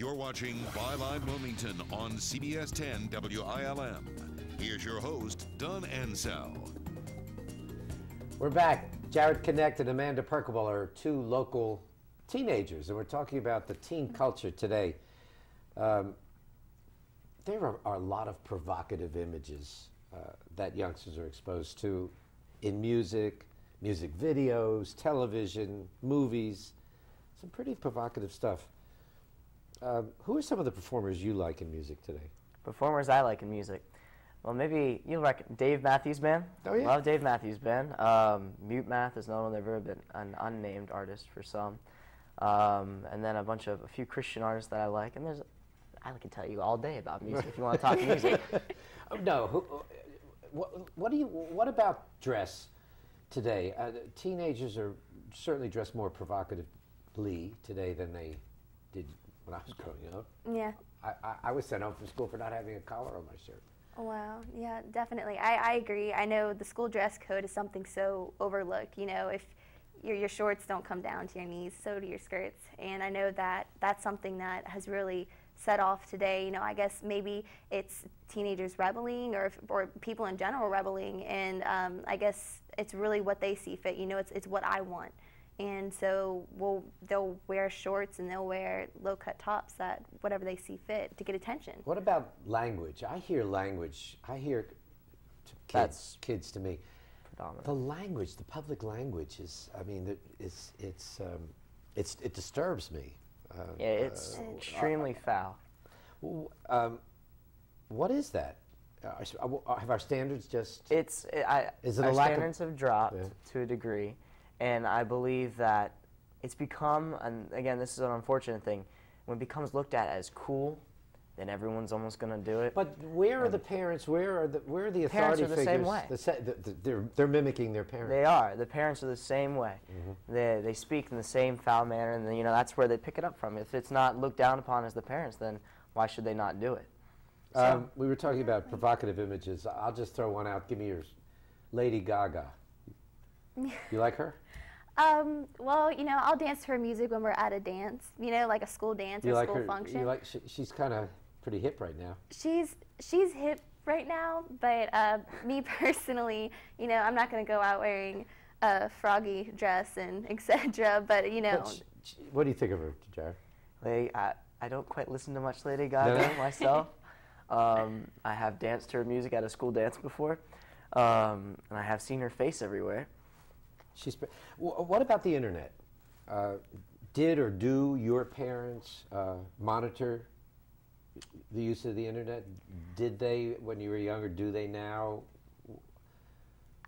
You're watching Byline Wilmington on CBS 10 WILM. Here's your host, Don Ansell. We're back. Jared Connect and Amanda Perkable are two local teenagers, and we're talking about the teen culture today. There are a lot of provocative images that youngsters are exposed to in music videos, television, movies, some pretty provocative stuff. Who are some of the performers you like in music today? Performers I like in music. Well, maybe you'll reckon Dave Matthews Band. Oh, yeah? Love Dave Matthews Band. Mute Math is another one. They've ever been an unnamed artist for some. And then a few Christian artists that I like. And I can tell you all day about music if you want to talk music. No, what about dress today? Teenagers are certainly dressed more provocatively today than they did when I was growing up. Yeah. I was sent home from school for not having a collar on my shirt. Wow, yeah, definitely. I agree. I know the school dress code is something so overlooked. You know, if your shorts don't come down to your knees, so do your skirts. And I know that that's something that has really set off today. You know, I guess maybe it's teenagers rebelling or people in general rebelling. And I guess it's really what they see fit. You know, it's what I want. And so they'll wear shorts and they'll wear low-cut tops, that whatever they see fit to get attention. What about language? I hear kids to me. Predominant. The language, the public language is, I mean, it disturbs me. Yeah, it's extremely foul. What is that? Have our standards just? Our standards have dropped to a degree. And I believe that it's become, and again, this is an unfortunate thing, when it becomes looked at as cool, then everyone's almost going to do it. But where are the parents? Where are the authority parents are the figures? Same way. They're mimicking their parents. They are. The parents are the same way. Mm-hmm. They speak in the same foul manner, and you know that's where they pick it up from. If it's not looked down upon as the parents, then why should they not do it? So, we were talking about provocative images. I'll just throw one out. Give me yours. Lady Gaga. You like her? Well, you know, I'll dance to her music when we're at a dance, you know, like a school dance or school function. She's kind of pretty hip right now. She's hip right now, but me personally, you know, I'm not going to go out wearing a froggy dress and etc. But you know, what do you think of her, Jared? I don't quite listen to much Lady Gaga myself. I have danced to her music at a school dance before, and I have seen her face everywhere. What about the internet? Did or do your parents monitor the use of the internet? Did they when you were younger? Do they now?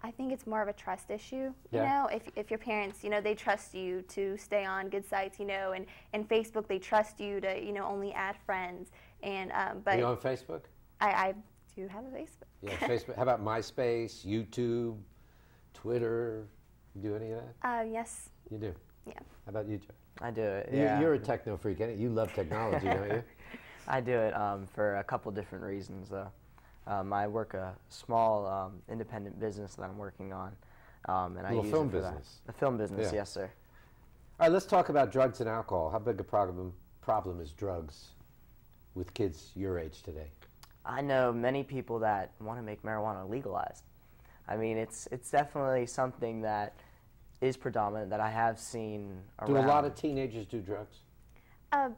I think it's more of a trust issue. Yeah. You know, if your parents, you know, they trust you to stay on good sites, you know, and Facebook, they trust you to, you know, only add friends. And but are you on Facebook? I do have a Facebook. Yeah, Facebook. How about MySpace, YouTube, Twitter? You do any of that? Yes. You do? Yeah. How about you, Joe? I do it, yeah. You're a techno freak, ain't it? You love technology, don't you? I do it for a couple different reasons, though. I work a small independent business that I'm working on, and I use film it for business. that. A film business, Yeah. yes, sir. All right, let's talk about drugs and alcohol. How big a problem is drugs with kids your age today? I know many people that want to make marijuana legalized. I mean, it's definitely something that is predominant that I have seen around. Do a lot of teenagers do drugs?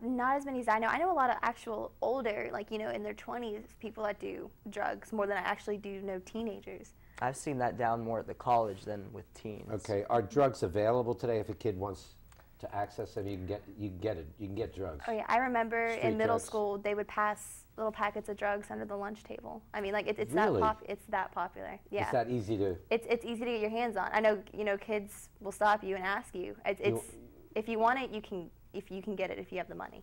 Not as many as I know. I know a lot of actual older, like, you know, in their 20s, people that do drugs more than I actually do know teenagers. I've seen that down more at the college than with teens. Okay, are drugs available today if a kid wants to access them? You can get drugs. Oh yeah, I remember Street in middle drugs. school they would pass little packets of drugs under the lunch table. I mean, like it's Really? that popular. Yeah. It's that easy to. It's easy to get your hands on. I know, you know, kids will stop you and ask you. It's if you want it, you can. If you can get it, if you have the money.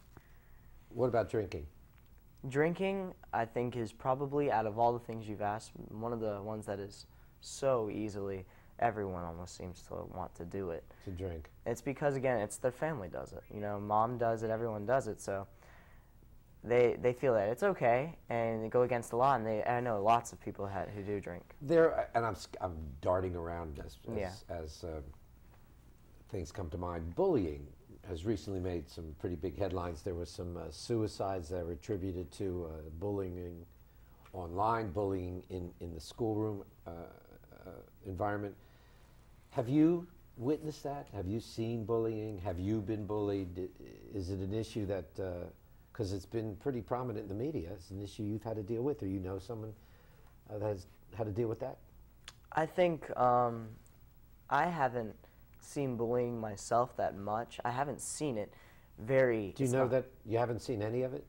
What about drinking? Drinking, I think, is probably, out of all the things you've asked, one of the ones that is so easily, everyone almost seems to want to do it. To drink. It's because, again, it's their family does it. You know, mom does it, everyone does it, so they feel that it's okay, and they go against the law, and I know lots of people who do drink. And I'm darting around as things come to mind. Bullying. has recently made some pretty big headlines. There were some suicides that were attributed to bullying online, bullying in the schoolroom environment. Have you witnessed that? Have you seen bullying? Have you been bullied? Is it an issue that, because it's been pretty prominent in the media, it's an issue you've had to deal with, or you know someone that has had to deal with that? I think I haven't seen bullying myself that much. I haven't seen it very... Do you know that you haven't seen any of it?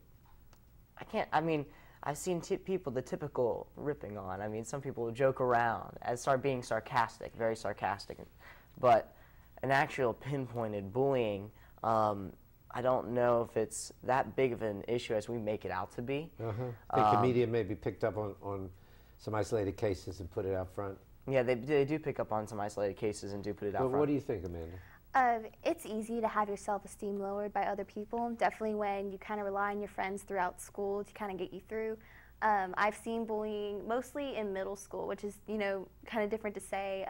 I mean, I've seen people, the typical ripping on. I mean, some people joke around and start being sarcastic, very sarcastic. But an actual pinpointed bullying, I don't know if it's that big of an issue as we make it out to be. I think the media maybe picked up on some isolated cases and put it out front. Yeah, they do pick up on some isolated cases and do put it out front. What do you think, Amanda? It's easy to have your self-esteem lowered by other people, definitely when you kind of rely on your friends throughout school to kind of get you through. I've seen bullying mostly in middle school, which is, you know, kind of different to say.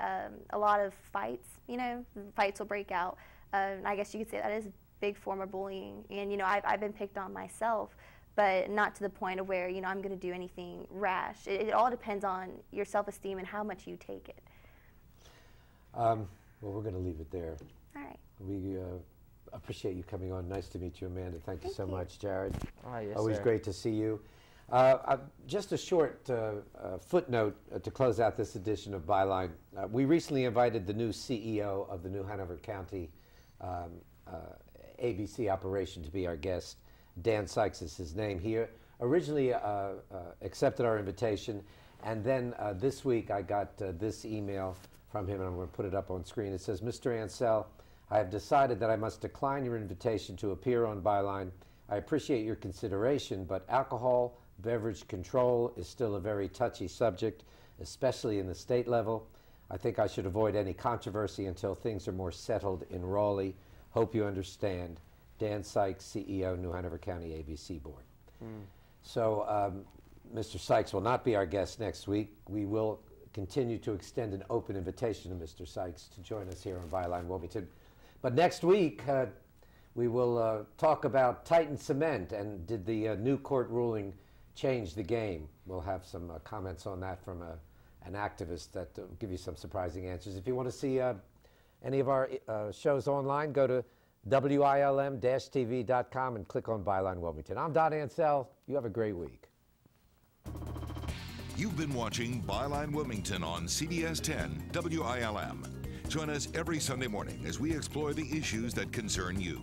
A lot of fights, you know, fights will break out. I guess you could say that is a big form of bullying. And, you know, I've been picked on myself, but not to the point of where, you know, I'm going to do anything rash. It all depends on your self-esteem and how much you take it. Well, we're going to leave it there. All right. We appreciate you coming on. Nice to meet you, Amanda. Thank you so much, Jared. Oh, yes, Always sir. great to see you. Just a short footnote to close out this edition of Byline. We recently invited the new CEO of the New Hanover County ABC operation to be our guest. Dan Sykes is his name. He originally accepted our invitation, and then this week I got this email from him, and I'm going to put it up on screen. It says, Mr. Ansell, I have decided that I must decline your invitation to appear on Byline. I appreciate your consideration, but alcohol beverage control is still a very touchy subject, especially in the state level. I think I should avoid any controversy until things are more settled in Raleigh. Hope you understand. Dan Sykes, CEO, New Hanover County ABC Board. So Mr. Sykes will not be our guest next week. We will continue to extend an open invitation to Mr. Sykes to join us here on Byline Wilmington. But next week, we will talk about Titan Cement, and did the new court ruling change the game? We'll have some comments on that from an activist that will give you some surprising answers. If you want to see any of our shows online, go to WILM-TV.com and click on Byline Wilmington. I'm Don Ansell. You have a great week. You've been watching Byline Wilmington on CBS 10 WILM. Join us every Sunday morning as we explore the issues that concern you.